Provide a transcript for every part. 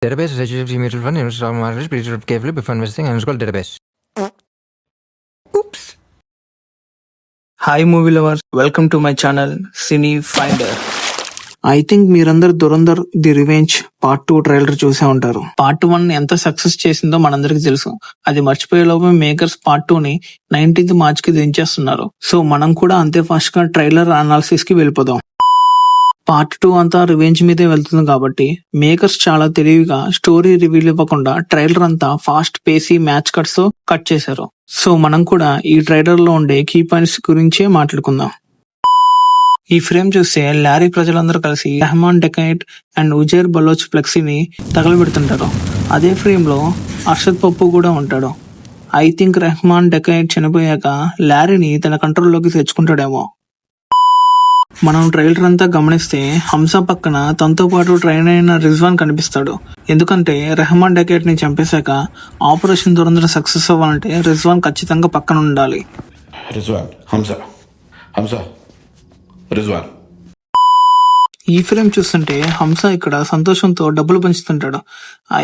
Database relationships mutual fund investors stock market please read carefully before investing and call database. Oops. Hi movie lovers, welcome to my channel cine finder. I think మీరందరు Dhurandhar the revenge part 2 trailer చూసే ఉంటారు. Part 1 ఎంత success చేసిందో మనందరికి తెలుసు. అది మర్చిపోయే లోపే మేకర్స్ పార్ట్ 2 ని 19th March కి దించేస్తున్నారు. సో మనం కూడా అంతే ఫాస్ట్ గా ట్రైలర్ అనాలిసిస్ కి వెళ్ళిపోదాం. పార్ట్ 2 అంతా రివెంజ్ మీదే వెళ్తుంది కాబట్టి మేకర్స్ చాలా తెలివిగా స్టోరీ రివీల్ ఇవ్వకుండా ట్రైలర్ అంతా ఫాస్ట్ పేసీ మ్యాచ్ కట్స్ తో కట్ చేశారు. సో మనం కూడా ఈ ట్రైలర్ లో ఉండే కీ పాయింట్స్ గురించే మాట్లాడుకుందాం. ఈ ఫ్రేమ్ చూస్తే లారీ ప్రజలందరూ కలిసి రెహమాన్ డెకైట్ అండ్ ఉజైర్ బలోచ్ ఫ్లెక్సీని తగలబెడుతుంటారు. అదే ఫ్రేమ్ లో అర్షద్ పప్పు కూడా ఉంటాడు. ఐ థింక్ రెహమాన్ డెకైట్ చనిపోయాక లారీని తన కంట్రోల్లోకి తెచ్చుకుంటాడేమో. మనం ట్రైలర్ అంతా గమనిస్తే హంసా పక్కన తనతో పాటు ట్రైన్ అయిన రిజ్వాన్ కనిపిస్తాడు. ఎందుకంటే రెహమాన్ డెకైట్ ని చంపేశాక ఆపరేషన్ దురంధర్ సక్సెస్ అవ్వాలంటే రిజ్వాన్ ఖచ్చితంగా పక్కన ఉండాలి. ఈ ఫ్రేమ్ చూస్తుంటే హంసా ఇక్కడ సంతోషంతో డబ్బులు పంచుతుంటాడు.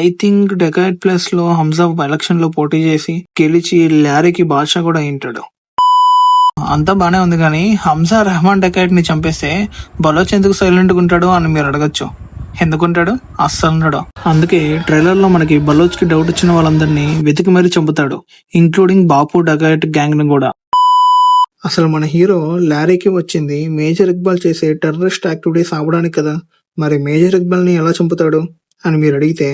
ఐ థింక్ డెకైట్ ప్లేస్ లో హంసా ఎలక్షన్ లో పోటీ చేసి గెలిచి లారీకి బాద్షా కూడా అయింటాడు. అంతా బానే ఉంది కానీ హంసా రెహమాన్ డెకైట్ ని చంపేస్తే బలోచ్ ఎందుకు సైలెంట్ గా ఉంటాడు అని మీరు అడగచ్చు. ఎందుకుంటాడు? అస్సలు ఉన్నాడు. అందుకే ట్రైలర్ లో మనకి బలోచ్ కి డౌట్ వచ్చిన వాళ్ళందరినీ వెతికి మరీ చంపుతాడు, ఇంక్లూడింగ్ బాపు డెకైట్ గ్యాంగ్ ని కూడా. అసలు మన హీరో లారీకి వచ్చింది మేజర్ ఇక్బాల్ చేసే టెర్రరిస్ట్ యాక్టివిటీస్ ఆపడానికి కదా, మరి మేజర్ ఇక్బాల్ ని ఎలా చంపుతాడు అని మీరు అడిగితే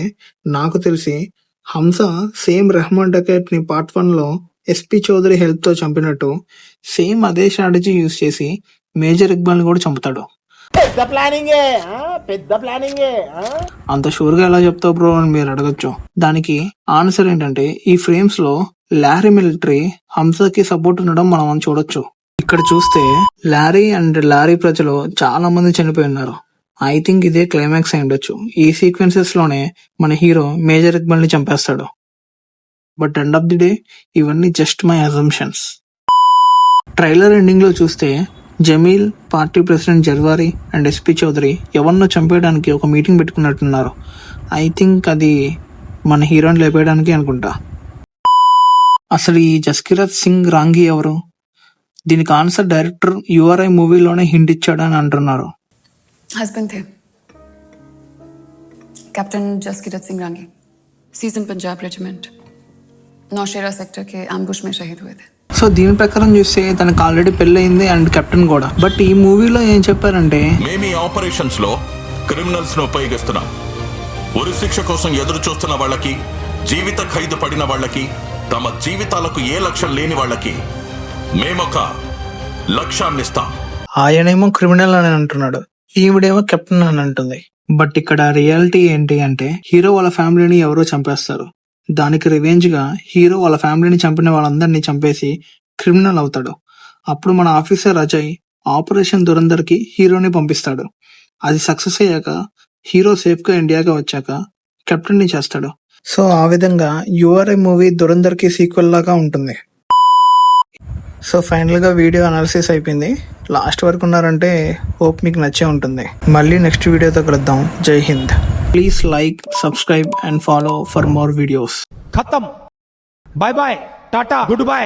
నాకు తెలిసి హంసా సేమ్ రెహమాన్ డెకైట్ ని పార్ట్ 1 లో ఎస్పీ చౌదరి హెల్ప్ తో చంపినట్టు సేమ్ అదే స్ట్రాటజీ యూజ్ చేసి మేజర్ ఇక్బాల్ ని కూడా చంపుతాడు. అంత షూర్ గా ఎలా చెప్తావు బ్రో అని మీరు అడగచ్చు. దానికి ఆన్సర్ ఏంటంటే ఈ ఫ్రేమ్స్ లో లారీ మిలిటరీ హంసాకి సపోర్ట్ ఉండడం మనం చూడొచ్చు. ఇక్కడ చూస్తే లారీ అండ్ లారీ ప్రజలు చాలా మంది చనిపోయి ఉన్నారు. ఐ థింక్ ఇదే క్లైమాక్స్ అయి ఉండొచ్చు. ఈ సీక్వెన్సెస్ లోనే మన హీరో మేజర్ ఇక్బాల్ ని చంపేస్తాడు. But end of the day ఇవన్నీ just my assumptions. Trailer ending లో చూస్తే Jameel, party president Jarwari and SP Chaudhary ఎవరినో చంపేయడానికి ఒక మీటింగ్ పెట్టుకున్నట్టున్నారు. ఐ థింక్ అది మన హీరోని లేపేయడానికి అనుకుంటా. అసలు ఈ జస్కిరత్ సింగ్ రాంగి ఎవరు? దీనికి ఆన్సర్ డైరెక్టర్ యుఆర్ఐ మూవీలోనే హింట్ ఇచ్చాడు అని అంటున్నారు. हस्बैंड थे कैप्टन जसकिरत सिंह रांगी, सीजन पंजाब रेजिमेंट, नौशेरा सेक्टर के एम्बुश में शहीद हुए थे. సో దీని ప్రకారం చూస్తే తనకు ఆల్రెడీ పెళ్ళయింది అండ్ కెప్టెన్ కూడా. బట్ ఈ మూవీలో ఏం చెప్పారంటే మేము ఈ ఆపరేషన్స్ లో క్రిమినల్స్ ను ఉపయోగిస్తున్నాం. ఉరి శిక్ష కోసం ఎదురు చూస్తున్న వాళ్ళకి, జీవిత ఖైదు పడిన వాళ్ళకి, తమ జీవితాలకు ఏ లక్ష్యం లేని వాళ్ళకి మేమొక లక్ష్యాన్ని ఇస్తాం. ఆయనేమో క్రిమినల్ అని అంటున్నాడు, ఈవిడేమో కెప్టెన్ అని అంటుంది. బట్ ఇక్కడ రియాలిటీ ఏంటి అంటే హీరో వాళ్ళ ఫ్యామిలీని ఎవరో చంపేస్తారు. దానికి రివెంజ్ గా హీరో వాళ్ళ ఫ్యామిలీని చంపిన వాళ్ళందరినీ చంపేసి క్రిమినల్ అవుతాడు. అప్పుడు మన ఆఫీసర్ అజయ్ ఆపరేషన్ దురంధర్ కి హీరోని పంపిస్తాడు. అది సక్సెస్ అయ్యాక హీరో సేఫ్ గా ఇండియాగా వచ్చాక కెప్టెన్ ని చేస్తాడు. సో ఆ విధంగా యుఆర్ఐ మూవీ దురంధర్ కి సీక్వెల్ లాగా ఉంటుంది. సో ఫైనల్ గా వీడియో అనాలిసిస్ అయిపోయింది. లాస్ట్ వరకు ఉన్నారంటే హోప్ మీకు నచ్చే ఉంటుంది. మళ్ళీ నెక్స్ట్ వీడియోతో కలుద్దాం. Jai Hind. Please like, subscribe and follow for more videos. खत्म. Bye bye, tata, good bye.